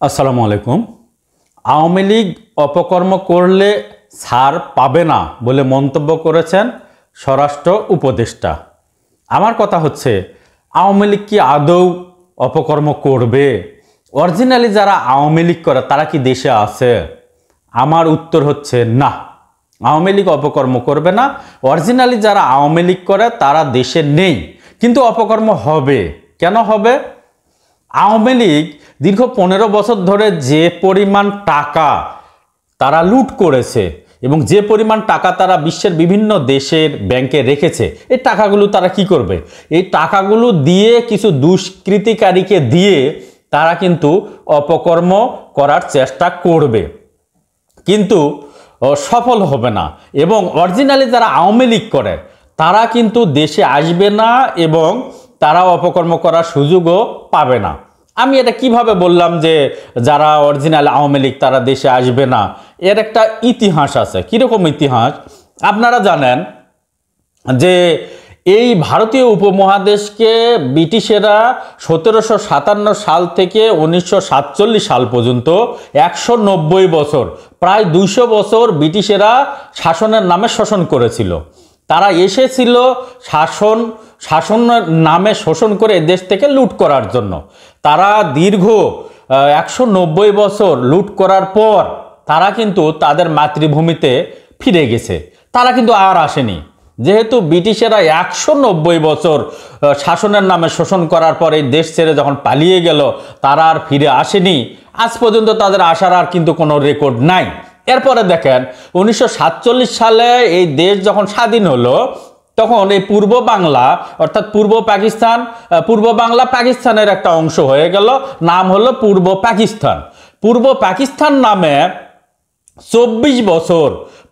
আসসালামু আলাইকুম। আওয়ামী লীগ অপকর্ম করলে ছাড় পাবে না বলে মন্তব্য করেছেন স্বরাষ্ট্র উপদেষ্টা। আমার কথা হচ্ছে, আওয়ামী লীগ কি আদৌ অপকর্ম করবে? অরিজিনালি যারা আওয়ামী লীগ করে তারা কি দেশে আছে? আমার উত্তর হচ্ছে না, আওয়ামী লীগ অপকর্ম করবে না। অরিজিনালি যারা আওয়ামী লীগ করে তারা দেশে নেই, কিন্তু অপকর্ম হবে। কেন হবে? আওয়ামী লীগ দীর্ঘ 15 বছর ধরে যে পরিমাণ টাকা তারা লুট করেছে এবং যে পরিমাণ টাকা তারা বিশ্বের বিভিন্ন দেশের ব্যাংকে রেখেছে, এই টাকাগুলো তারা কি করবে? এই টাকাগুলো দিয়ে কিছু দুষ্কৃতিকারীকে দিয়ে তারা কিন্তু অপকর্ম করার চেষ্টা করবে, কিন্তু সফল হবে না। এবং অরিজিনালি যারা আওয়ামী লীগ করে তারা কিন্তু দেশে আসবে না এবং তারা অপকর্ম করার সুযোগও পাবে না। আমি এটা কিভাবে বললাম যে যারা অরিজিনাল আওয়ামী লীগ তারা দেশে আসবে না? এর একটা ইতিহাস আছে। কীরকম ইতিহাস আপনারা জানেন যে এই ভারতীয় উপমহাদেশকে ব্রিটিশেরা 1757 সাল থেকে 1947 সাল পর্যন্ত 190 বছর, প্রায় 200 বছর ব্রিটিশেরা শাসনের নামে শোষণ করেছিল। তারা এসেছিল শাসনের নামে শোষণ করে দেশ থেকে লুট করার জন্য। তারা দীর্ঘ 190 বছর লুট করার পর তারা কিন্তু তাদের মাতৃভূমিতে ফিরে গেছে। তারা কিন্তু আর আসেনি, যেহেতু ব্রিটিশেরা 190 বছর শাসনের নামে শোষণ করার পর এই দেশ ছেড়ে যখন পালিয়ে গেল, তারা আর ফিরে আসেনি। আজ পর্যন্ত তাদের আসার আর কিন্তু কোনো রেকর্ড নাই। এরপরে দেখেন 1947 সালে এই দেশ যখন স্বাধীন হলো, তখন এই পূর্ব বাংলা অর্থাৎ পূর্ব বাংলা পাকিস্তানের একটা অংশ হয়ে গেল, নাম হলো পূর্ব পাকিস্তান। পূর্ব পাকিস্তান নামে 24 বছর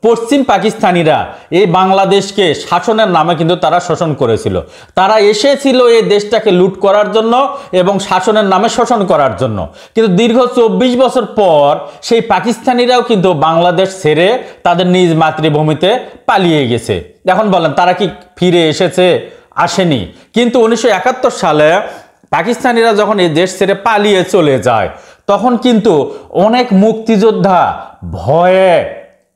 পশ্চিম পাকিস্তানিরা এই বাংলাদেশকে শাসনের নামে কিন্তু তারা শোষণ করেছিল। তারা এসেছিল এই দেশটাকে লুট করার জন্য এবং শাসনের নামে শোষণ করার জন্য, কিন্তু দীর্ঘ 24 বছর পর সেই পাকিস্তানিরাও কিন্তু বাংলাদেশ ছেড়ে তাদের নিজ মাতৃভূমিতে পালিয়ে গেছে। এখন বলেন, তারা কি ফিরে এসেছে? আসেনি। কিন্তু 1971 সালে পাকিস্তানিরা যখন এই দেশ ছেড়ে পালিয়ে চলে যায়, তখন কিন্তু অনেক মুক্তিযোদ্ধা ভয়ে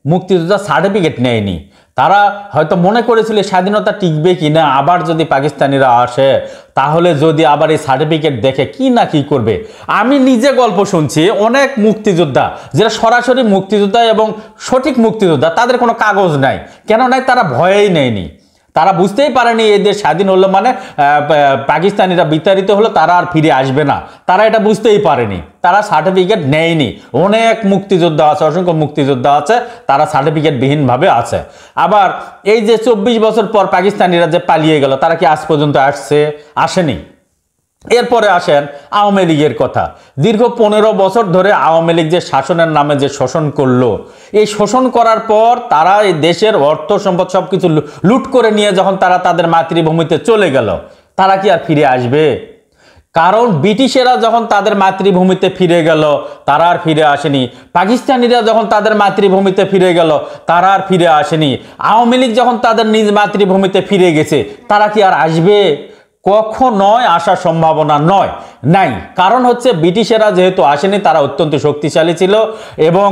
মুক্তিযোদ্ধা সার্টিফিকেট নেয়নি। তারা হয়তো মনে করেছিল স্বাধীনতা টিকবে কিনা, আবার যদি পাকিস্তানিরা আসে তাহলে যদি আবার এই সার্টিফিকেট দেখে কি না কি করবে। আমি নিজে গল্প শুনছি, অনেক মুক্তিযোদ্ধা যারা সরাসরি মুক্তিযোদ্ধা এবং সঠিক মুক্তিযোদ্ধা, তাদের কোনো কাগজ নাই। কেন নাই? তারা ভয়েই নেয়নি। তারা বুঝতেই পারেনি এই দেশ স্বাধীন হলো মানে পাকিস্তানিরা বিতাড়িত হলো, তারা আর ফিরে আসবে না। তারা এটা বুঝতেই পারেনি, তারা সার্টিফিকেট নেয়নি। অনেক মুক্তিযোদ্ধা আছে, অসংখ্য মুক্তিযোদ্ধা আছে, তারা সার্টিফিকেট বিহীনভাবে আছে। আবার এই যে 24 বছর পর পাকিস্তানিরা যে পালিয়ে গেল, তারা কি আজ পর্যন্ত আসেনি। এরপরে আসেন আওয়ামী লীগের কথা। দীর্ঘ 15 বছর ধরে আওয়ামী লীগ যে শাসনের নামে যে শোষণ করলো, এই শোষণ করার পর তারা এই দেশের অর্থ সম্পদ সবকিছু লুট করে নিয়ে যখন তারা তাদের মাতৃভূমিতে চলে গেল, তারা কি আর ফিরে আসবে? কারণ ব্রিটিশেরা যখন তাদের মাতৃভূমিতে ফিরে গেল, তারা আর ফিরে আসেনি। পাকিস্তানিরা যখন তাদের মাতৃভূমিতে ফিরে গেল, তারা আর ফিরে আসেনি। আওয়ামী লীগ যখন তাদের নিজ মাতৃভূমিতে ফিরে গেছে, তারা কি আর আসবে? কখনোই আসার সম্ভাবনা নাই। কারণ হচ্ছে ব্রিটিশেরা যেহেতু আসেনি, তারা অত্যন্ত শক্তিশালী ছিল এবং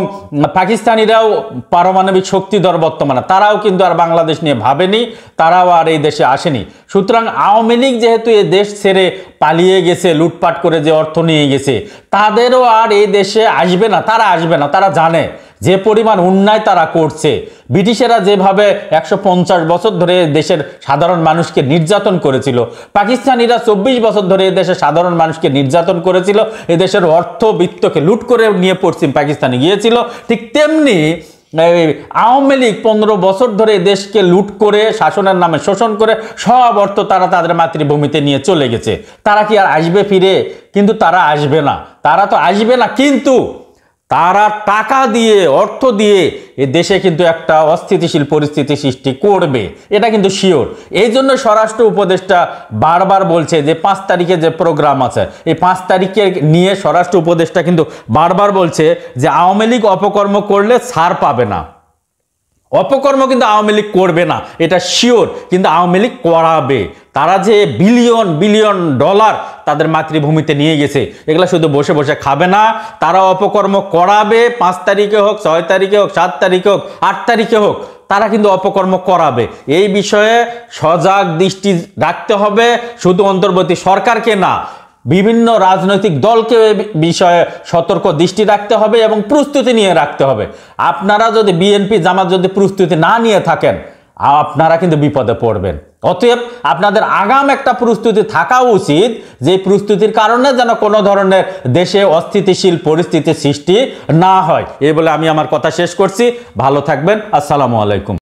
পাকিস্তানিরাও পারমাণবিক শক্তিধর বর্তমানে, তারাও কিন্তু আর বাংলাদেশ নিয়ে ভাবেনি, তারাও আর এই দেশে আসেনি। সুতরাং আওয়ামী লীগ যেহেতু এই দেশ ছেড়ে পালিয়ে গেছে, লুটপাট করে যে অর্থ নিয়ে গেছে, তাদেরও আর এই দেশে আসবে না। তারা আসবে না, তারা জানে যে পরিমাণ অন্যায় তারা করছে। ব্রিটিশেরা যেভাবে 150 বছর ধরে দেশের সাধারণ মানুষকে নির্যাতন করেছিল, পাকিস্তানিরা 24 বছর ধরে দেশের সাধারণ মানুষকে নির্যাতন করেছিল, এদেশের অর্থবিত্তকে লুট করে নিয়ে পশ্চিম পাকিস্তানে গিয়েছিল, ঠিক তেমনি আওয়ামী লীগ 15 বছর ধরে দেশকে লুট করে শাসনের নামে শোষণ করে সব অর্থ তারা তাদের মাতৃভূমিতে নিয়ে চলে গেছে। তারা কি আর আসবে ফিরে? কিন্তু তারা আসবে না। তারা তো আসবে না, কিন্তু তারা টাকা দিয়ে, অর্থ দিয়ে এ দেশে কিন্তু একটা অস্থিতিশীল পরিস্থিতি সৃষ্টি করবে, এটা কিন্তু শিওর। এই জন্য স্বরাষ্ট্র উপদেষ্টা বারবার বলছে যে 5 তারিখে যে প্রোগ্রাম আছে, এই 5 তারিখে নিয়ে স্বরাষ্ট্র উপদেষ্টা কিন্তু বারবার বলছে যে আওয়ামী লীগ অপকর্ম করলে ছাড় পাবে না। অপকর্ম কিন্তু আওয়ামী লীগ করবে না, এটা শিওর, কিন্তু আওয়ামী লীগ করাবে। তারা যে বিলিয়ন বিলিয়ন ডলার তাদের মাতৃভূমিতে নিয়ে গেছে, এগুলা শুধু বসে বসে খাবে না, তারা অপকর্ম করাবে। 5 তারিখে হোক, 6 তারিখে হোক, 7 তারিখে হোক, 8 তারিখে হোক, তারা কিন্তু অপকর্ম করাবে। এই বিষয়ে সজাগ দৃষ্টি রাখতে হবে, শুধু অন্তর্বর্তী সরকারকে না, বিভিন্ন রাজনৈতিক দলকে বিষয়ে সতর্ক দৃষ্টি রাখতে হবে এবং প্রস্তুতি নিয়ে রাখতে হবে। আপনারা যদি বিএনপি জামাত যদি প্রস্তুতি না নিয়ে থাকেন, আপনারা কিন্তু বিপদে পড়বেন। অতএব আপনাদের আগাম একটা প্রস্তুতি থাকা উচিত, যে প্রস্তুতির কারণে যেন কোনো ধরনের দেশে অস্থিতিশীল পরিস্থিতির সৃষ্টি না হয়। এই বলে আমি আমার কথা শেষ করছি। ভালো থাকবেন। আসসালামু আলাইকুম।